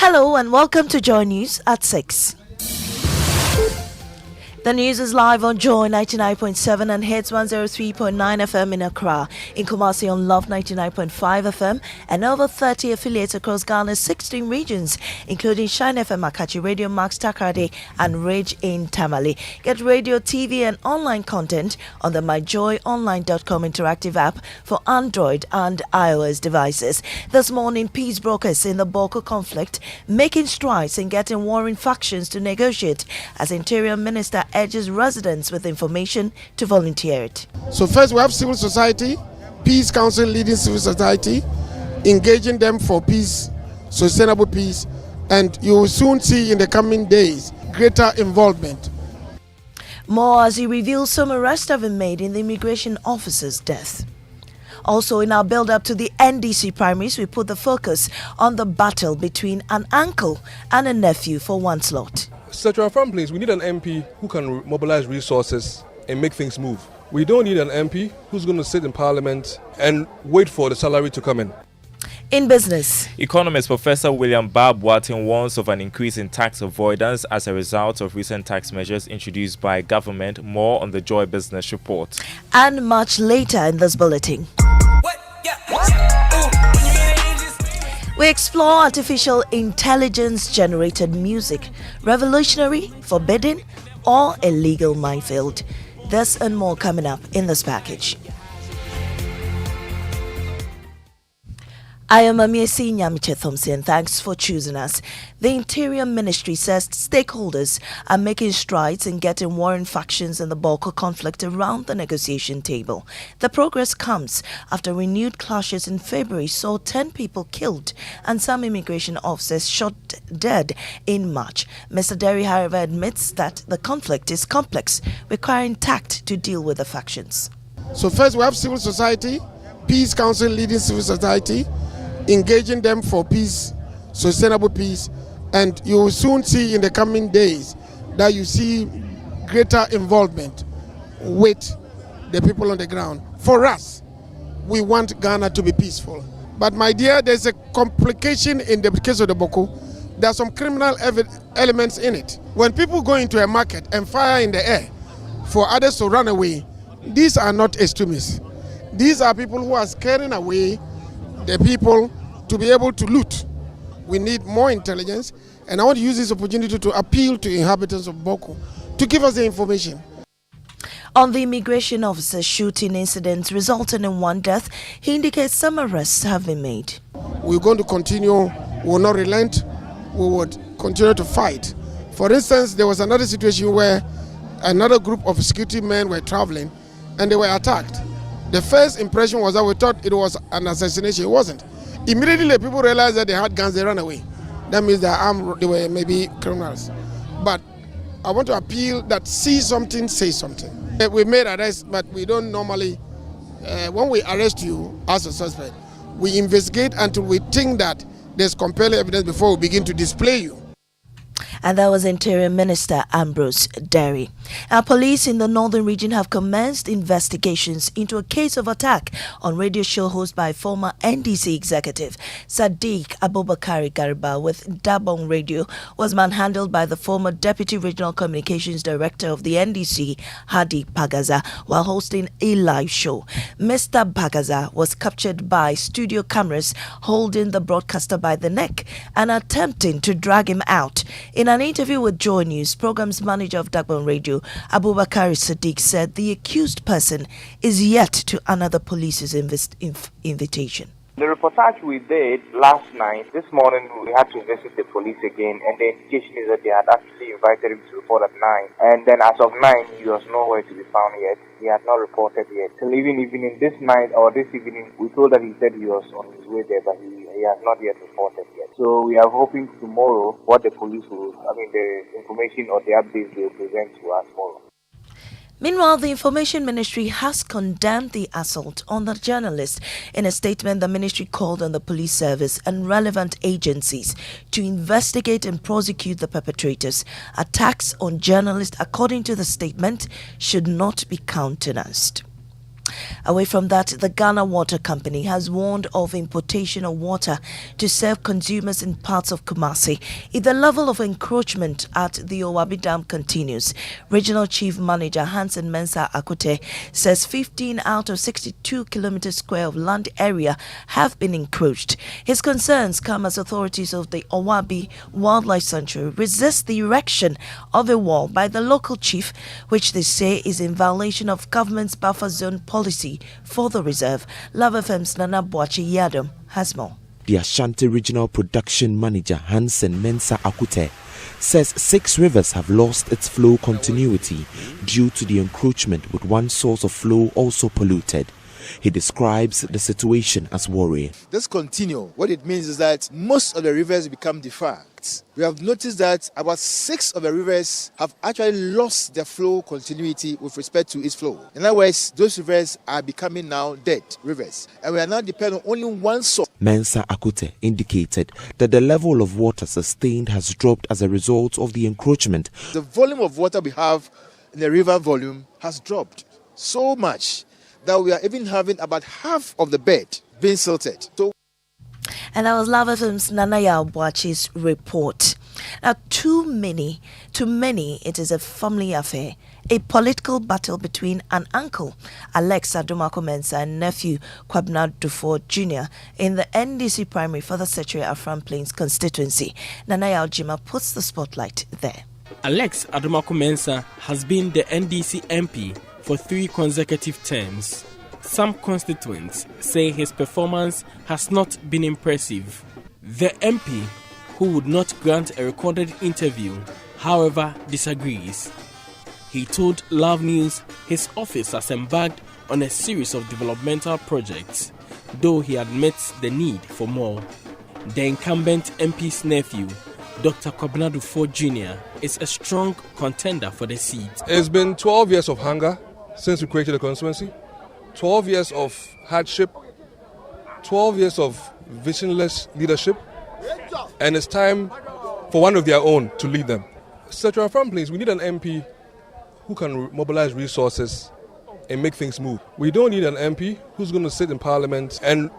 Hello and welcome to Joy News at 6. The news is live on Joy 99.7 and hits 103.9 FM in Accra, in Kumasi on Love 99.5 FM, and over 30 affiliates across Ghana's 16 regions, including Shine FM Akachi, Radio Max Takrade, and Ridge in Tamale. Get radio, TV, and online content on the myjoyonline.com interactive app for Android and iOS devices. This morning, peace brokers in the Boko conflict making strides in getting warring factions to negotiate as Interior Minister urges residents with information to volunteer it. So first we have civil society, Peace Council leading civil society, engaging them for peace, sustainable peace, and you will soon see in the coming days greater involvement. More as he reveals some arrests have been made in the immigration officer's death. Also, in our build-up to the NDC primaries, we put the focus on the battle between an uncle and a nephew for one slot. Central Farm Place, we need an MP who can mobilize resources and make things move. We don't need an MP who's going to sit in Parliament and wait for the salary to come in. In business, economist Professor William Boateng warns of an increase in tax avoidance as a result of recent tax measures introduced by government. More on the Joy Business Report. And much later in this bulletin. We explore artificial intelligence-generated music, revolutionary, forbidden, or a legal minefield. This and more coming up in this package. I am Maame Esi Thompson. Thanks for choosing us. The Interior Ministry says stakeholders are making strides in getting warring factions in the Boko conflict around the negotiation table. The progress comes after renewed clashes in February saw 10 people killed and some immigration officers shot dead in March. Mr. Derry, however, admits that the conflict is complex, requiring tact to deal with the factions. So first we have civil society, Peace Council leading civil society, engaging them for peace, sustainable peace, and you will soon see in the coming days that you see greater involvement with the people on the ground. For us, we want Ghana to be peaceful. But my dear, there's a complication in the case of the Boko. There are some criminal elements in it. When people go into a market and fire in the air for others to run away, these are not extremists. These are people who are scaring away the people to be able to loot. We need more intelligence, and I want to use this opportunity to appeal to inhabitants of Boko to give us the information. On the immigration officer shooting incidents resulting in one death, he indicates some arrests have been made. We're going to continue, we will not relent, we would continue to fight. For instance, there was another situation where another group of security men were traveling and they were attacked. The first impression was that we thought it was an assassination. It wasn't. Immediately, the people realized that they had guns, they ran away. That means they are armed, they were maybe criminals. But I want to appeal that see something, say something. We made arrests, but we don't normally, when we arrest you as a suspect, we investigate until we think that there's compelling evidence before we begin to display you. And that was Interior Minister Ambrose Derry. Our police in the northern region have commenced investigations into a case of attack on radio show host by former NDC executive Sadiq Abubakar Garba with Dabong Radio was manhandled by the former Deputy Regional Communications Director of the NDC, Hadi Pagaza, while hosting a live show. Mr. Pagaza was captured by studio cameras holding the broadcaster by the neck and attempting to drag him out. In an interview with Joy News, program's manager of Dagbon Radio, Abubakar Sadiq, said the accused person is yet to honor the police's invitation. The reportage we did last night, this morning we had to visit the police again, and the indication is that they had actually invited him to report at 9. And then as of 9, he was nowhere to be found yet. He had not reported yet. Till even evening this night or this evening, we told that he said he was on his way there, but he has not yet reported yet. So we are hoping tomorrow what the police will, the information or the updates they will present to us tomorrow. Meanwhile, the Information Ministry has condemned the assault on the journalist. In a statement, the ministry called on the police service and relevant agencies to investigate and prosecute the perpetrators. Attacks on journalists, according to the statement, should not be countenanced. Away from that, the Ghana Water Company has warned of importation of water to serve consumers in parts of Kumasi if the level of encroachment at the Owabi Dam continues. Regional Chief Manager Hansen Mensah Akute says 15 out of 62 kilometers square of land area have been encroached. His concerns come as authorities of the Owabi Wildlife Sanctuary resist the erection of a wall by the local chief, which they say is in violation of government's buffer zone policy for the reserve. Love FM's Nana Boachi Yadom has more. The Ashanti Regional Production Manager Hansen Mensah Akute says 6 rivers have lost its flow continuity due to the encroachment, with one source of flow also polluted. He describes the situation as worrying. This continue. What it means is that most of the rivers become defunct. We have noticed that about 6 of the rivers have actually lost their flow continuity with respect to its flow. In other words, those rivers are becoming now dead rivers, and we are now depending on only one source. Mensah Akute indicated that the level of water sustained has dropped as a result of the encroachment. The volume of water we have in the river volume has dropped so much that we are even having about half of the bed being silted. And that was Lava Film's Nanaya Boachi's report. Now, to many, it is a family affair, a political battle between an uncle, Alex Adomako Mensah, and nephew, Kwabena Dufo Jr. in the NDC primary for the Secretary Afram Plains constituency. Nanaya Ojima puts the spotlight there. Alex Adomako Mensah has been the NDC MP for 3 consecutive terms. Some constituents say his performance has not been impressive. The MP, who would not grant a recorded interview, however, disagrees. He told Love News his office has embarked on a series of developmental projects, though he admits the need for more. The incumbent MP's nephew, Dr. Kwabena Dufo Jr., is a strong contender for the seat. It's been 12 years of hunger since we created the constituency, 12 years of hardship, 12 years of visionless leadership, and it's time for one of their own to lead them. Secretary Afram Plains, we need an MP who can mobilize resources and make things move. We don't need an MP who's going to sit in Parliament and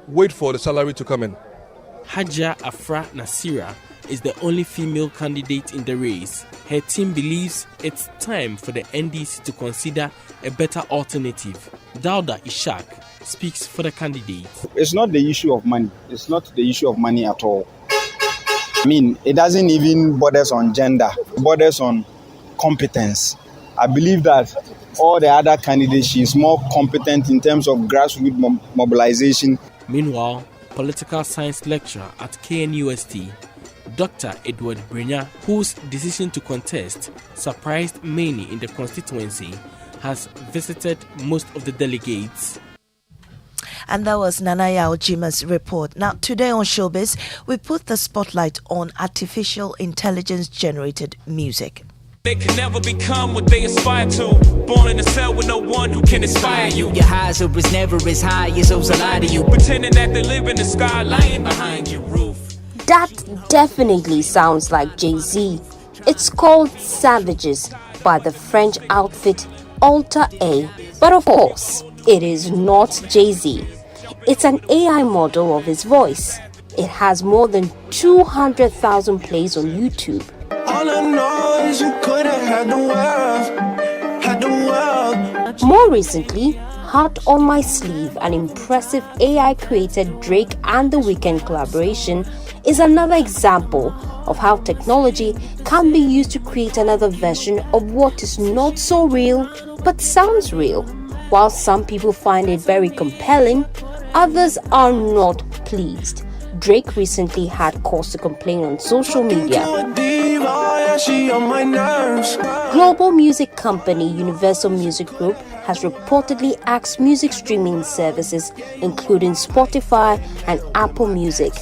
wait for the salary to come in. Hajia Afra Nasira is the only female candidate in the race. Her team believes it's time for the NDC to consider a better alternative. Dauda Ishak speaks for the candidate. It's not the issue of money. It's not the issue of money at all. I mean, it doesn't even borders on gender. It borders on competence. I believe that all the other candidates, she's more competent in terms of grassroots mobilization. Meanwhile, political science lecturer at KNUST, Dr. Edward Brenya, whose decision to contest surprised many in the constituency, has visited most of the delegates. And that was Nanaya Ojima's report. Now, today on Showbiz, we put the spotlight on artificial intelligence generated music. They can never become what they aspire to. Born in a cell with no one who can inspire you. Your highs are never as high as those that lie to you. Pretending that they live in the sky, lying behind your roof. That definitely sounds like Jay-Z. It's called Savages by the French outfit Alter A. But of course, it is not Jay-Z. It's an AI model of his voice. It has more than 200,000 plays on YouTube. All I know is you could have had the world. More recently, Heart on My Sleeve, an impressive AI-created Drake and The Weeknd collaboration, is another example of how technology can be used to create another version of what is not so real but sounds real. While some people find it very compelling, others are not pleased. Drake recently had cause to complain on social media. Global music company Universal Music Group has reportedly asked music streaming services, including Spotify and Apple Music,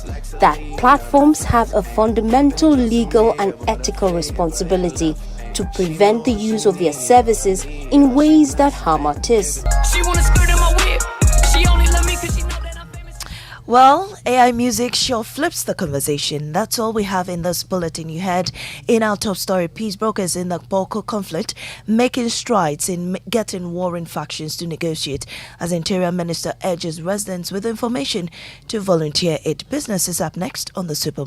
that platforms have a fundamental legal and ethical responsibility to prevent the use of their services in ways that harm artists. Well, AI music sure flips the conversation. That's all we have in this bulletin. You heard in our top story, peace brokers in the Boko conflict making strides in getting warring factions to negotiate as Interior Minister urges residents with information to volunteer it. Business is up next on the Super